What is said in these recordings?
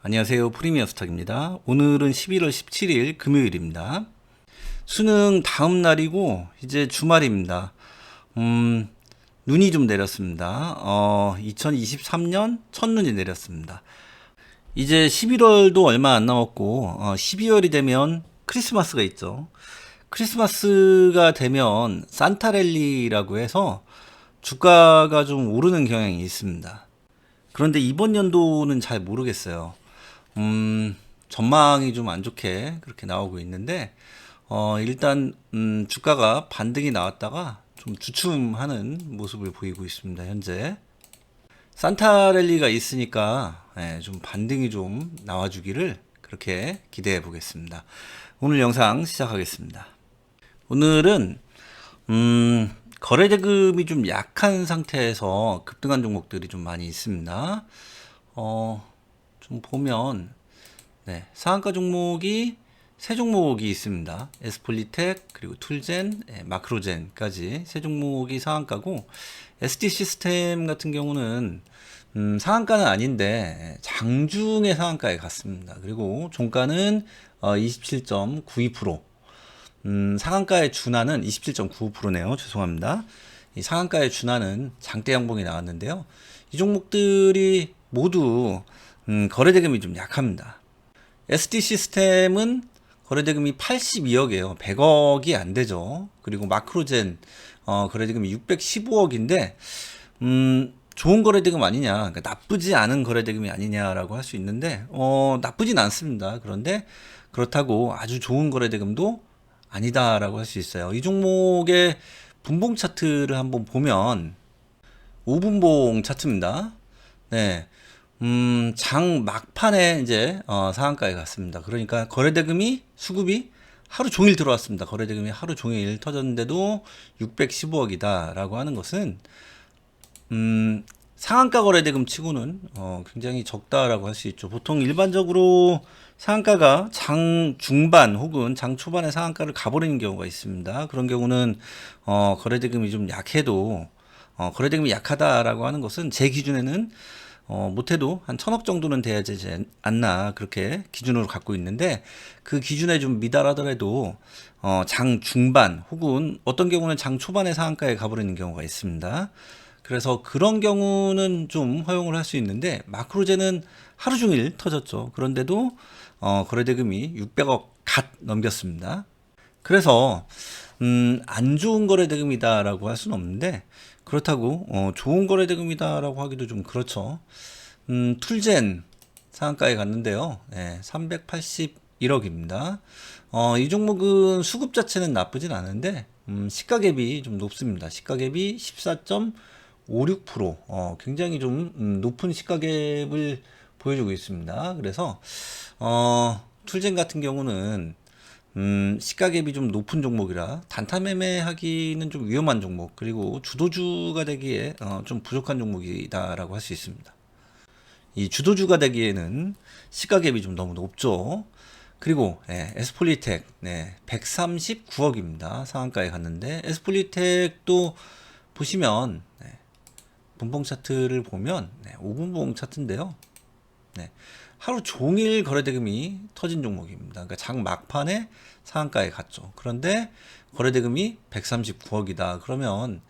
안녕하세요. 프리미어 스탁입니다. 오늘은 11월 17일 금요일입니다. 수능 다음 날이고 이제 주말입니다. 눈이 좀 내렸습니다. 2023년 첫눈이 내렸습니다. 이제 11월도 얼마 안 남았고 12월이 되면 크리스마스가 있죠. 크리스마스가 되면 산타랠리라고 해서 주가가 좀 오르는 경향이 있습니다. 그런데 이번 연도는 잘 모르겠어요. 전망이 좀 안 좋게 그렇게 나오고 있는데, 일단, 주가가 반등이 나왔다가 좀 주춤하는 모습을 보이고 있습니다, 현재. 산타랠리가 있으니까, 좀 반등이 좀 나와주기를 그렇게 기대해 보겠습니다. 오늘 영상 시작하겠습니다. 오늘은, 거래대금이 좀 약한 상태에서 급등한 종목들이 좀 많이 있습니다. 좀 보면 상한가 종목이 세 종목이 있습니다. 에스폴리텍 그리고 툴젠, 마크로젠까지 세 종목이 상한가고 SD 시스템 같은 경우는 상한가는 아닌데 장중의 상한가에 갔습니다. 그리고 종가는 27.92%, 상한가의 준하는 27.95%네요. 죄송합니다. 이 상한가의 준하는 장대 양봉이 나왔는데요. 이 종목들이 모두 거래대금이 좀 약합니다. SD 시스템은 거래대금이 82억이에요. 100억이 안 되죠. 그리고 마크로젠 거래대금이 615억인데 좋은 거래대금 아니냐, 그러니까 나쁘지 않은 거래대금이 아니냐라고 할 수 있는데 나쁘진 않습니다. 그런데 그렇다고 아주 좋은 거래대금도 아니다라고 할 수 있어요. 이 종목의 분봉 차트를 한번 보면 5분봉 차트입니다. 네. 장 막판에 이제 상한가에 갔습니다. 그러니까 거래대금이 수급이 하루 종일 들어왔습니다. 거래대금이 하루 종일 터졌는데도 615억이다라고 하는 것은 상한가 거래대금 치고는 굉장히 적다라고 할 수 있죠. 보통 일반적으로 상한가가 장 중반 혹은 장 초반에 상한가를 가버리는 경우가 있습니다. 그런 경우는 거래대금이 좀 약해도 거래대금이 약하다라고 하는 것은 제 기준에는 못해도 한 1000억 정도는 돼야 되지 않나 그렇게 기준으로 갖고 있는데, 그 기준에 좀 미달하더라도 장 중반 혹은 어떤 경우는 장 초반에 상한가에 가버리는 경우가 있습니다. 그래서 그런 경우는 좀 허용을 할 수 있는데, 마크로젠은 하루 종일 터졌죠. 그런데도 거래대금이 600억 갓 넘겼습니다. 그래서 안 좋은 거래대금이다라고 할 수는 없는데, 그렇다고 좋은 거래대금이다라고 하기도 좀 그렇죠. 툴젠 상한가에 갔는데요. 381억입니다. 이 종목은 수급 자체는 나쁘진 않은데 시가갭이 좀 높습니다. 시가갭이 14.56%, 굉장히 좀 높은 시가갭을 보여주고 있습니다. 그래서 툴젠 같은 경우는 시가갭이 좀 높은 종목이라 단타 매매하기는 좀 위험한 종목, 그리고 주도주가 되기에 좀 부족한 종목이다라고 할 수 있습니다. 이 주도주가 되기에는 시가갭이 좀 너무 높죠. 그리고 에스폴리텍 139억입니다. 상한가에 갔는데, 에스폴리텍도 보시면 분봉 차트를 보면 5분봉 차트인데요. 하루 종일 거래대금이 터진 종목입니다. 그러니까 장 막판에 상한가에 갔죠. 그런데 거래대금이 139억이다. 그러면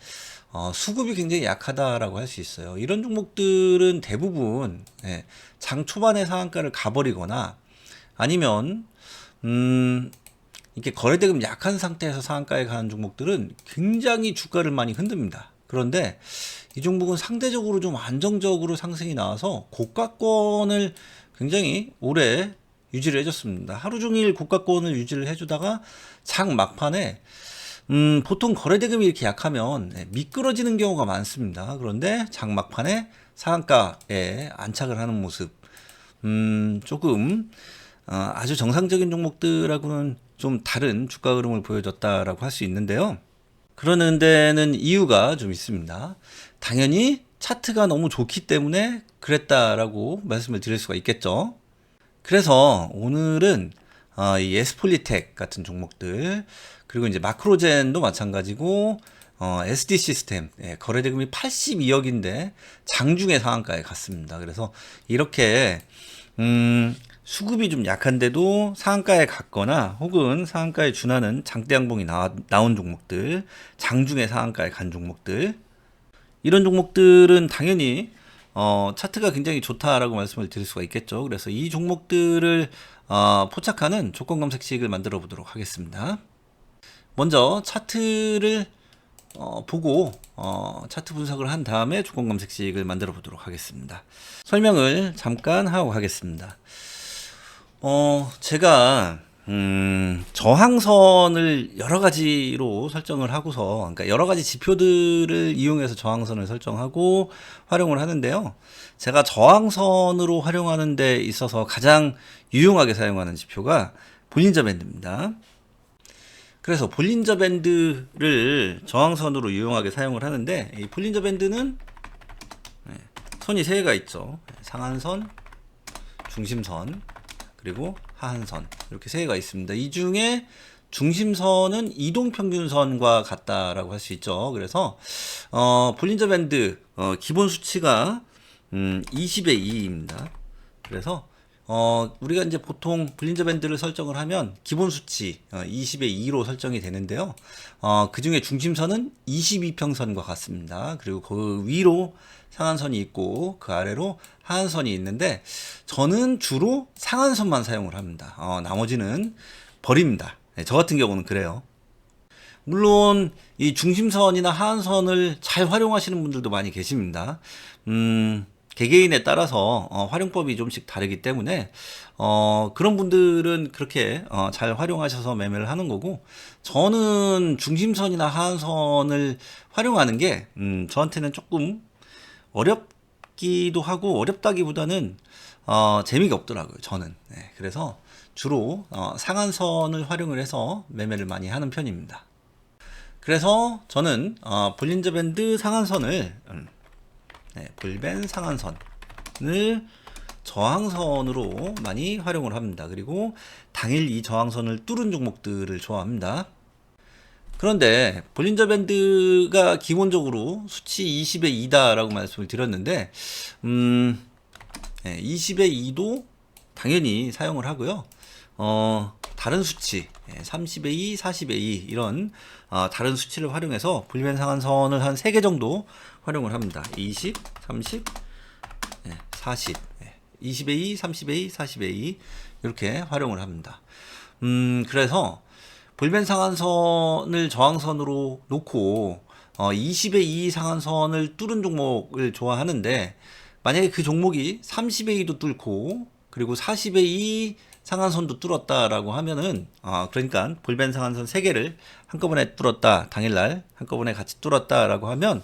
수급이 굉장히 약하다라고 할 수 있어요. 이런 종목들은 대부분 장 초반에 상한가를 가버리거나 아니면 이렇게 거래대금 약한 상태에서 상한가에 가는 종목들은 굉장히 주가를 많이 흔듭니다. 그런데 이 종목은 상대적으로 좀 안정적으로 상승이 나와서 고가권을 굉장히 오래 유지를 해줬습니다. 하루 종일 고가권을 유지를 해주다가 장 막판에 보통 거래대금이 이렇게 약하면 미끄러지는 경우가 많습니다. 그런데 장 막판에 상한가에 안착을 하는 모습, 조금 아주 정상적인 종목들하고는 좀 다른 주가 흐름을 보여줬다라고 할 수 있는데요. 그러는 데는 이유가 좀 있습니다. 당연히 차트가 너무 좋기 때문에 그랬다라고 말씀을 드릴 수가 있겠죠. 그래서 오늘은 이 에스폴리텍 같은 종목들, 그리고 이제 마크로젠도 마찬가지고 SD 시스템 거래대금이 82억인데 장중에 상한가에 갔습니다. 그래서 이렇게 수급이 좀 약한데도 상한가에 갔거나 혹은 상한가에 준하는 장대 양봉이 나온 종목들, 장중에 상한가에 간 종목들, 이런 종목들은 당연히 차트가 굉장히 좋다라고 말씀을 드릴 수가 있겠죠. 그래서 이 종목들을 포착하는 조건 검색식을 만들어 보도록 하겠습니다. 먼저 차트를 보고 차트 분석을 한 다음에 조건 검색식을 만들어 보도록 하겠습니다. 설명을 잠깐 하고 가겠습니다. 제가 저항선을 여러 가지로 설정을 하고서, 그러니까 여러 가지 지표들을 이용해서 저항선을 설정하고 활용을 하는데요. 제가 저항선으로 활용하는 데 있어서 가장 유용하게 사용하는 지표가 볼린저 밴드입니다. 그래서 볼린저 밴드를 저항선으로 유용하게 사용을 하는데, 이 볼린저 밴드는 선이 세 개가 있죠. 상한선, 중심선, 그리고 하한선, 이렇게 세 개가 있습니다. 이 중에 중심선은 이동평균선과 같다라고 할 수 있죠. 그래서 볼린저 밴드 기본 수치가 20의 2입니다. 그래서 우리가 이제 보통 볼린저 밴드를 설정을 하면 기본 수치 20의 2로 설정이 되는데요. 그 중에 중심선은 22평선과 같습니다. 그리고 그 위로 상한선이 있고 그 아래로 하한선이 있는데, 저는 주로 상한선만 사용을 합니다. 나머지는 버립니다. 네, 저 같은 경우는 그래요. 물론 이 중심선이나 하한선을 잘 활용하시는 분들도 많이 계십니다. 개개인에 따라서 활용법이 좀씩 다르기 때문에 그런 분들은 그렇게 잘 활용하셔서 매매를 하는 거고, 저는 중심선이나 하한선을 활용하는 게 저한테는 조금 어렵기도 하고, 어렵다기보다는 재미가 없더라고요, 저는. 네, 그래서 주로 상한선을 활용을 해서 매매를 많이 하는 편입니다. 그래서 저는 볼린저 밴드 상한선을 볼밴 상한선을 저항선으로 많이 활용을 합니다. 그리고 당일 이 저항선을 뚫은 종목들을 좋아합니다. 그런데 볼린저 밴드가 기본적으로 수치 20의 2다라고 말씀을 드렸는데 20의 2도 당연히 사용을 하고요. 다른 수치 30의 2, 40의 2 이런 다른 수치를 활용해서 볼밴 상한선을 한 3개 정도 활용을 합니다. 20, 30, 40, 20의 2, 30의 2, 40의 2 이렇게 활용을 합니다. 그래서 볼밴 상한선을 저항선으로 놓고 20의 2 상한선을 뚫은 종목을 좋아하는데, 만약에 그 종목이 30의 2도 뚫고 그리고 40의 2 상한선도 뚫었다라고 하면은 그러니까 볼밴 상한선 3개를 한꺼번에 뚫었다, 당일날 한꺼번에 같이 뚫었다라고 하면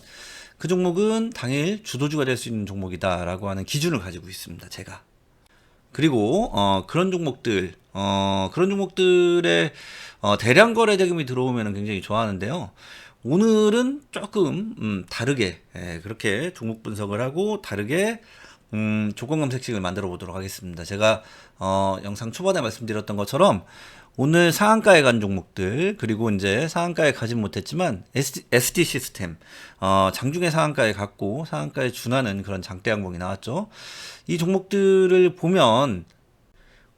그 종목은 당일 주도주가 될 수 있는 종목이다라고 하는 기준을 가지고 있습니다, 제가. 그리고 그런 종목들의 대량 거래 대금이 들어오면 굉장히 좋아하는데요. 오늘은 조금 다르게 그렇게 종목 분석을 하고 다르게 조건 검색식을 만들어 보도록 하겠습니다. 제가 영상 초반에 말씀드렸던 것처럼 오늘 상한가에 간 종목들, 그리고 이제 상한가에 가진 못했지만 SD 시스템 장중에 상한가에 갔고 상한가에 준하는 그런 장대 양봉이 나왔죠. 이 종목들을 보면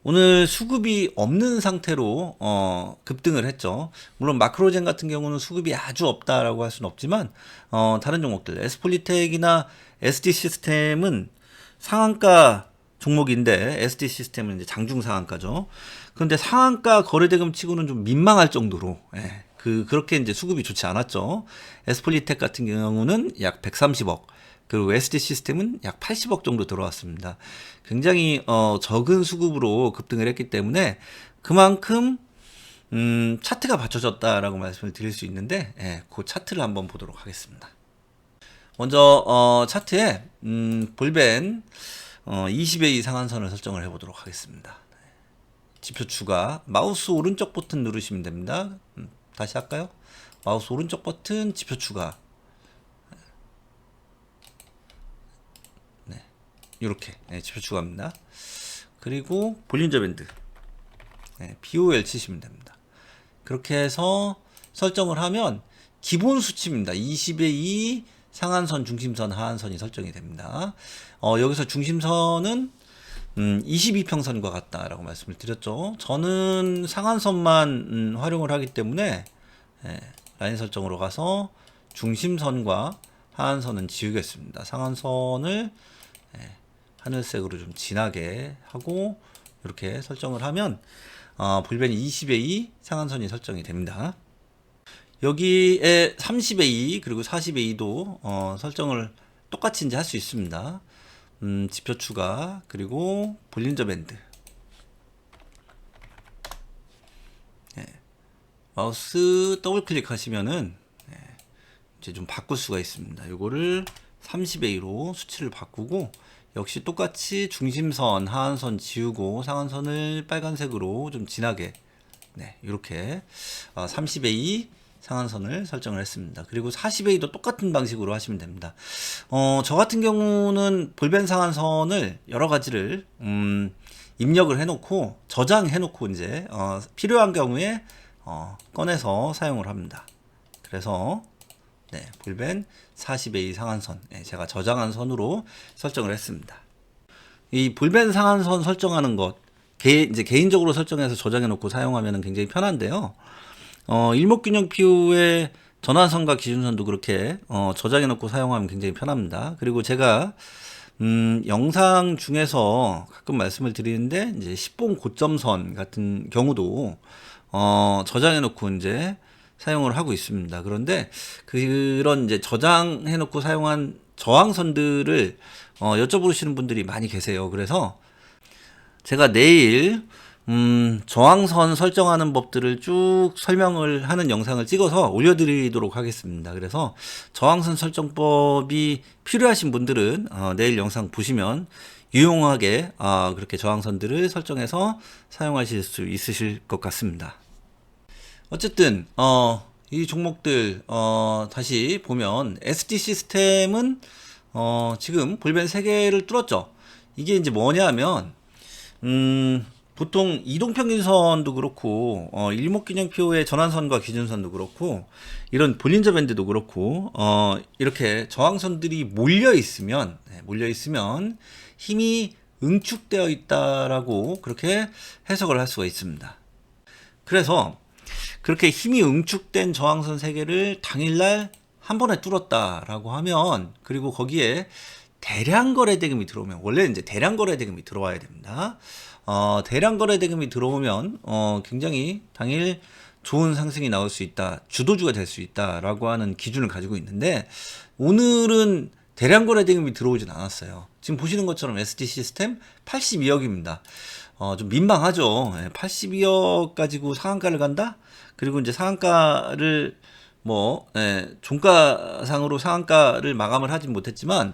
오늘 수급이 없는 상태로 급등을 했죠. 물론 마크로젠 같은 경우는 수급이 아주 없다라고 할 수는 없지만 다른 종목들 에스폴리텍이나 SD 시스템은 상한가 종목인데, SD 시스템은 이제 장중 상한가죠. 그런데 상한가 거래대금 치고는 좀 민망할 정도로 그렇게 이제 수급이 좋지 않았죠. 에스폴리텍 같은 경우는 약 130억, 그리고 SD 시스템은 약 80억 정도 들어왔습니다. 굉장히 적은 수급으로 급등을 했기 때문에 그만큼 차트가 받쳐졌다라고 말씀을 드릴 수 있는데, 그 차트를 한번 보도록 하겠습니다. 먼저 차트에 볼밴 20의 2 상한선을 설정을 해보도록 하겠습니다. 지표 추가, 마우스 오른쪽 버튼 누르시면 됩니다. 다시 할까요? 마우스 오른쪽 버튼 지표 추가. 이렇게 지표 추가합니다. 그리고 볼린저 밴드 BOL 치시면 됩니다. 그렇게 해서 설정을 하면 기본 수치입니다. 20의 2 상한선, 중심선, 하한선이 설정이 됩니다. 여기서 중심선은 22평선과 같다라고 말씀을 드렸죠. 저는 상한선만 활용을 하기 때문에 라인 설정으로 가서 중심선과 하한선은 지우겠습니다. 상한선을 하늘색으로 좀 진하게 하고 이렇게 설정을 하면 볼벤이 20의 2 상한선이 설정이 됩니다. 여기에 30의 2 그리고 40의 2도 설정을 똑같이 이제 할 수 있습니다. 지표 추가 그리고 볼린저 밴드 마우스 더블 클릭하시면은 이제 좀 바꿀 수가 있습니다. 요거를 30의 2로 수치를 바꾸고 역시 똑같이 중심선 하한선 지우고 상한선을 빨간색으로 좀 진하게 이렇게 30의 2 상한선을 설정을 했습니다. 그리고 40의 2도 똑같은 방식으로 하시면 됩니다. 저 같은 경우는 볼벤 상한선을 여러 가지를 입력을 해놓고 저장해놓고 이제 필요한 경우에 꺼내서 사용을 합니다. 그래서 볼벤 40의 2 상한선 제가 저장한 선으로 설정을 했습니다. 이 볼벤 상한선 설정하는 것 이제 개인적으로 설정해서 저장해 놓고 사용하면 굉장히 편한데요. 일목균형 PO의 전환선과 기준선도 그렇게 저장해 놓고 사용하면 굉장히 편합니다. 그리고 제가 영상 중에서 가끔 말씀을 드리는데 이제 10봉 고점선 같은 경우도 저장해 놓고 이제 사용을 하고 있습니다. 그런데 그런 이제 저장해 놓고 사용한 저항선들을 여쭤보시는 분들이 많이 계세요. 그래서 제가 내일 저항선 설정하는 법들을 쭉 설명을 하는 영상을 찍어서 올려드리도록 하겠습니다. 그래서 저항선 설정법이 필요하신 분들은 내일 영상 보시면 유용하게 그렇게 저항선들을 설정해서 사용하실 수 있으실 것 같습니다. 어쨌든 이 종목들 다시 보면 SD 시스템은 지금 볼벤 3개를 뚫었죠. 이게 이제 뭐냐면 보통 이동평균선도 그렇고 일목균형 PO의 전환선과 기준선도 그렇고 이런 볼린저 밴드도 그렇고 이렇게 저항선들이 몰려 있으면 힘이 응축되어 있다라고 그렇게 해석을 할 수가 있습니다. 그래서 그렇게 힘이 응축된 저항선 3개를 당일날 한 번에 뚫었다라고 하면 그리고 거기에 대량 거래 대금이 들어오면 원래 이제 대량 거래 대금이 들어와야 됩니다. 대량 거래 대금이 들어오면 굉장히 당일 좋은 상승이 나올 수 있다, 주도주가 될 수 있다라고 하는 기준을 가지고 있는데 오늘은 대량 거래 대금이 들어오진 않았어요. 지금 보시는 것처럼 SD 시스템 82억입니다. 좀 민망하죠. 82억 가지고 상한가를 간다? 그리고 이제 상한가를 종가상으로 상한가를 마감을 하진 못했지만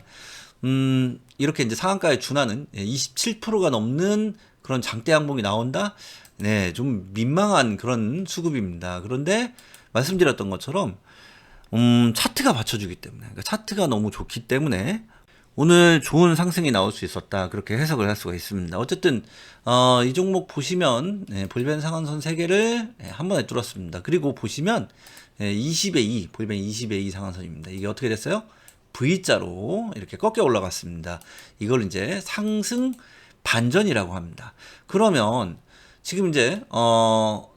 이렇게 이제 상한가에 준하는 27%가 넘는 그런 장대 항목이 나온다? 좀 민망한 그런 수급입니다. 그런데 말씀드렸던 것처럼 차트가 받쳐주기 때문에 그러니까 차트가 너무 좋기 때문에 오늘 좋은 상승이 나올 수 있었다 그렇게 해석을 할 수가 있습니다. 어쨌든 이 종목 보시면 볼벤 상한선 3개를 한 번에 뚫었습니다. 그리고 보시면 20의 2 볼벤 20의 2 상한선입니다. 이게 어떻게 됐어요? V자로 이렇게 꺾여 올라갔습니다. 이걸 이제 상승 반전이라고 합니다. 그러면 지금 이제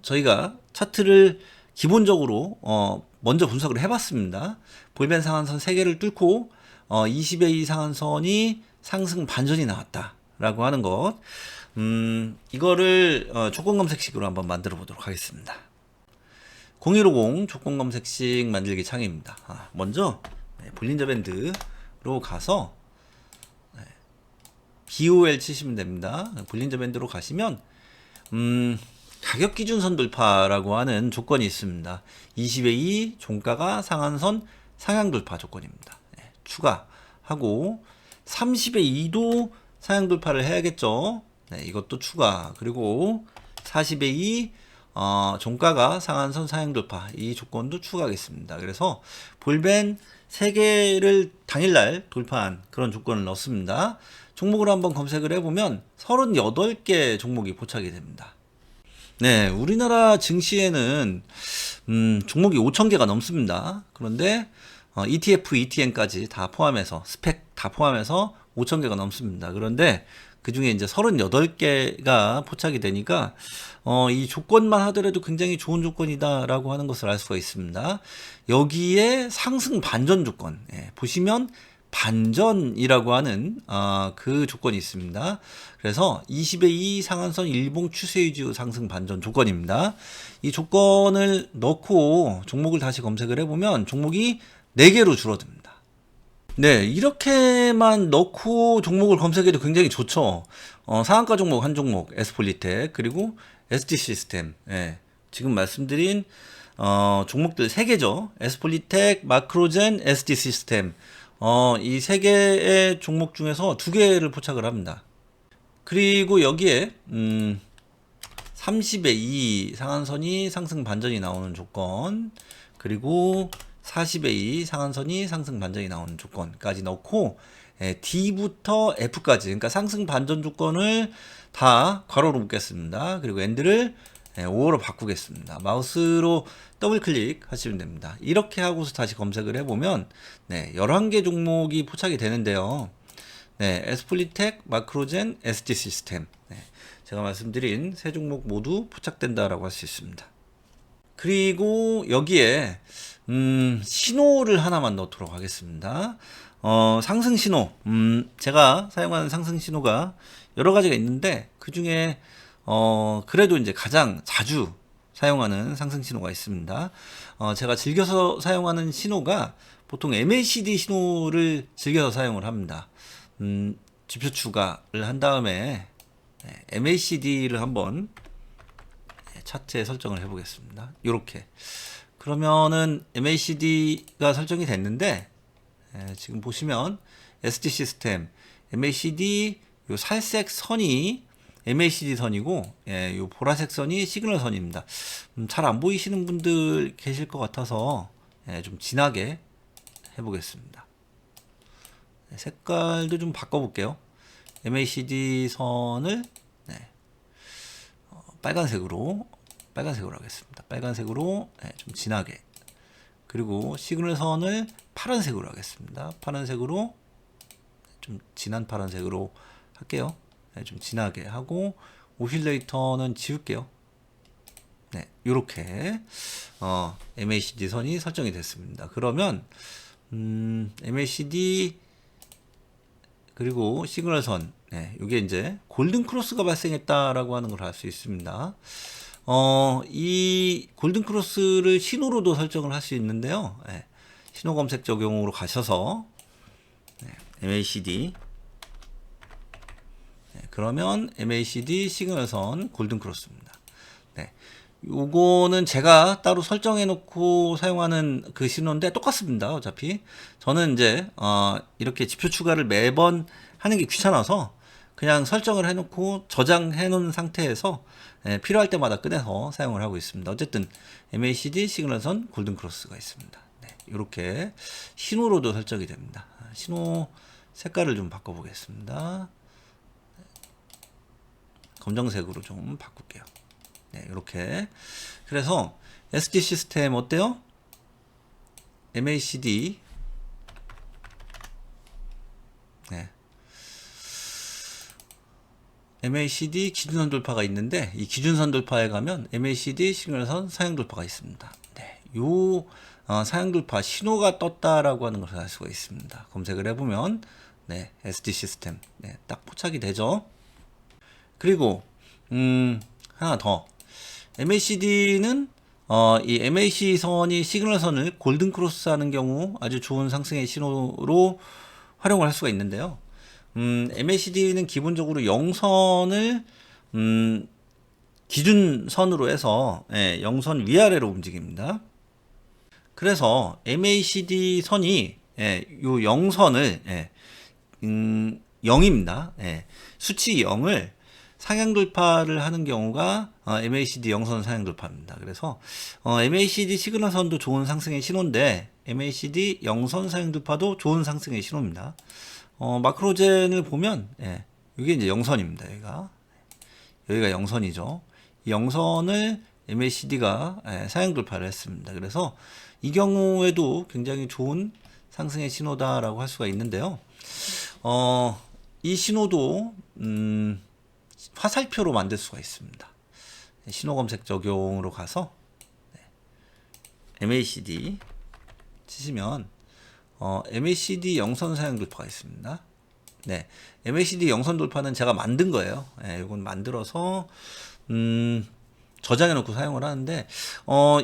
저희가 차트를 기본적으로 먼저 분석을 해봤습니다. 볼벤 상한선 3개를 뚫고 20의 2 상한선이 상승 반전이 나왔다라고 하는 것, 이거를 조건 검색식으로 한번 만들어 보도록 하겠습니다. 0150 조건 검색식 만들기 창입니다. 먼저 볼린저 밴드로 가서 BOL 치시면 됩니다. 볼린저 밴드로 가시면 가격 기준선 돌파라고 하는 조건이 있습니다. 20의 2 종가가 상한선 상향 돌파 조건입니다. 추가하고 30의 2도 상향 돌파를 해야겠죠. 이것도 추가. 그리고 40의 2 종가가 상한선 상향 돌파 이 조건도 추가하겠습니다. 그래서 볼벤 3개를 당일날 돌파한 그런 조건을 넣습니다. 종목을 한번 검색을 해보면 38개 종목이 포착이 됩니다. 우리나라 증시에는 종목이 5,000개가 넘습니다. 그런데 ETF, ETN까지 다 포함해서 스펙 다 포함해서 5,000개가 넘습니다. 그런데 그 중에 이제 38개가 포착이 되니까 이 조건만 하더라도 굉장히 좋은 조건이다라고 하는 것을 알 수가 있습니다. 여기에 상승 반전 조건, 보시면 반전이라고 하는 그 조건이 있습니다. 그래서 20의 2 상한선 일봉 추세 유지 후 상승 반전 조건입니다. 이 조건을 넣고 종목을 다시 검색을 해보면 종목이 4개로 줄어듭니다. 네, 이렇게만 넣고 종목을 검색해도 굉장히 좋죠. 상한가 종목 한 종목, 에스폴리텍, 그리고 SD 시스템. 지금 말씀드린 종목들 3개죠. 에스폴리텍, 마크로젠, SD 시스템. 이 3개의 종목 중에서 2개를 포착을 합니다. 그리고 여기에 30의 2 상한선이 상승 반전이 나오는 조건, 그리고 40의 2 상한선이 상승 반전이 나오는 조건까지 넣고 D부터 F까지, 그러니까 상승 반전 조건을 다 괄호로 묶겠습니다. 그리고 엔드를 5호로 바꾸겠습니다. 마우스로 더블 클릭 하시면 됩니다. 이렇게 하고서 다시 검색을 해보면 11개 종목이 포착이 되는데요. 에스폴리텍, 마크로젠, SD 시스템, 제가 말씀드린 세 종목 모두 포착된다라고 할 수 있습니다. 그리고 여기에 신호를 하나만 넣도록 하겠습니다. 상승 신호, 제가 사용하는 상승 신호가 여러 가지가 있는데 그 중에 그래도 이제 가장 자주 사용하는 상승 신호가 있습니다. 제가 즐겨서 사용하는 신호가 보통 MACD 신호를 즐겨서 사용을 합니다. 지표 추가를 한 다음에 MACD를 한번 차트에 설정을 해 보겠습니다. 이렇게 그러면은 MACD가 설정이 됐는데 지금 보시면 SD 시스템 MACD 요 살색 선이 MACD 선이고 요 보라색 선이 시그널 선입니다. 잘 안 보이시는 분들 계실 것 같아서 좀 진하게 해보겠습니다. 색깔도 좀 바꿔볼게요. MACD 선을 빨간색으로 하겠습니다. 빨간색으로 좀 진하게, 그리고 시그널 선을 파란색으로 하겠습니다. 파란색으로 좀 진한 파란색으로 할게요. 좀 진하게 하고 오실레이터는 지울게요. 이렇게 MACD 선이 설정이 됐습니다. 그러면 MACD 그리고 시그널 선, 이게 이제 골든 크로스가 발생했다라고 하는 걸 알 수 있습니다. 이 골든 크로스를 신호로도 설정을 할 수 있는데요. 신호 검색 적용으로 가셔서 MACD, 그러면 MACD 시그널선 골든 크로스입니다. 요거는 제가 따로 설정해 놓고 사용하는 그 신호인데 똑같습니다. 어차피 저는 이제 이렇게 지표 추가를 매번 하는 게 귀찮아서 그냥 설정을 해 놓고 저장해 놓은 상태에서 필요할 때마다 꺼내서 사용을 하고 있습니다. 어쨌든 MACD 시그널선 골든 크로스가 있습니다. 이렇게 신호로도 설정이 됩니다. 신호 색깔을 좀 바꿔 보겠습니다. 검정색으로 좀 바꿀게요. 이렇게. 그래서 SD 시스템 어때요? MACD MACD 기준선 돌파가 있는데 이 기준선 돌파에 가면 MACD 시그널선 사양 돌파가 있습니다. 요 사양 돌파 신호가 떴다라고 하는 것을 알 수가 있습니다. 검색을 해보면 SD 시스템 딱 포착이 되죠. 그리고 하나 더, MACD는 이 MAC 선이 시그널 선을 골든 크로스 하는 경우 아주 좋은 상승의 신호로 활용을 할 수가 있는데요. MACD는 기본적으로 0선을 기준선으로 해서 0선 위아래로 움직입니다. 그래서 MACD 선이 요 0선을 0입니다. 수치 0을 상향 돌파를 하는 경우가 MACD 0선 상향 돌파입니다. 그래서 MACD 시그널 선도 좋은 상승의 신호인데 MACD 0선 상향 돌파도 좋은 상승의 신호입니다. 마크로젠을 보면 이게 이제 0선입니다. 여기가 0선이죠. 이 0선을 MACD가 상향 돌파를 했습니다. 그래서 이 경우에도 굉장히 좋은 상승의 신호다라고 할 수가 있는데요. 이 신호도 화살표로 만들 수가 있습니다. 신호 검색 적용으로 가서 MACD 치시면 MACD 영선 사용 돌파가 있습니다. 네, MACD 영선 돌파는 제가 만든 거예요. 네, 이건 만들어서 저장해 놓고 사용을 하는데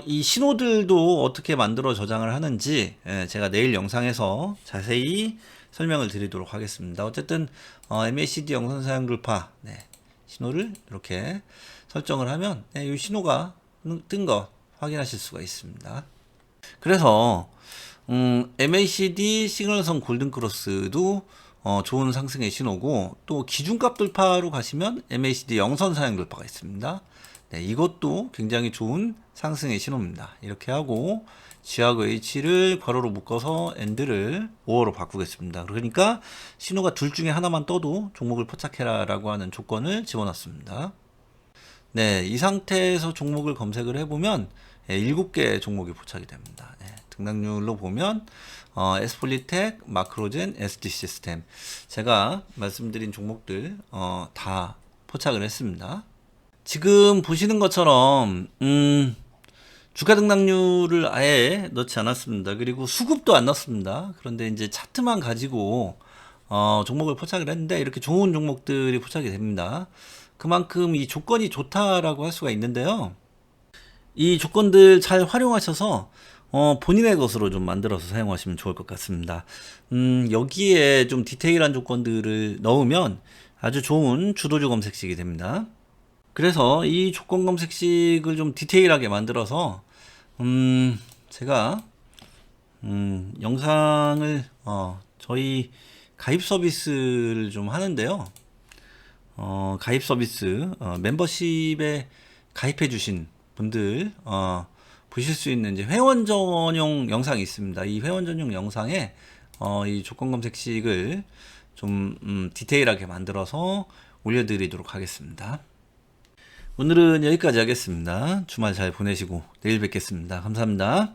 이 신호들도 어떻게 만들어 저장을 하는지 제가 내일 영상에서 자세히 설명을 드리도록 하겠습니다. 어쨌든 MACD 영선 사용 돌파 신호를 이렇게 설정을 하면 이 신호가 뜬 거 확인하실 수가 있습니다. 그래서 MACD 시그널선 골든크로스도 좋은 상승의 신호고, 또 기준값 돌파로 가시면 MACD 영선 사용 돌파가 있습니다. 네, 이것도 굉장히 좋은 상승의 신호입니다. 이렇게 하고 G하고 H를 괄호로 묶어서 AND를 5어로 바꾸겠습니다. 그러니까 신호가 둘 중에 하나만 떠도 종목을 포착해라 라고 하는 조건을 집어넣습니다. 네, 이 상태에서 종목을 검색을 해보면 7개 종목이 포착이 됩니다. 네, 등락률로 보면 에스폴리텍, 마크로젠, SD 시스템, 제가 말씀드린 종목들 다 포착을 했습니다. 지금 보시는 것처럼 주가 등락률을 아예 넣지 않았습니다. 그리고 수급도 안 넣었습니다. 그런데 이제 차트만 가지고 종목을 포착을 했는데 이렇게 좋은 종목들이 포착이 됩니다. 그만큼 이 조건이 좋다라고 할 수가 있는데요. 이 조건들 잘 활용하셔서 본인의 것으로 좀 만들어서 사용하시면 좋을 것 같습니다. 여기에 좀 디테일한 조건들을 넣으면 아주 좋은 주도주 검색식이 됩니다. 그래서 이 조건 검색식을 좀 디테일하게 만들어서 제가 영상을 저희 가입 서비스를 좀 하는데요. 가입 서비스 멤버십에 가입해 주신 분들 보실 수 있는 이제 회원 전용 영상이 있습니다. 이 회원 전용 영상에 이 조건 검색식을 좀 디테일하게 만들어서 올려드리도록 하겠습니다. 오늘은 여기까지 하겠습니다. 주말 잘 보내시고 내일 뵙겠습니다. 감사합니다.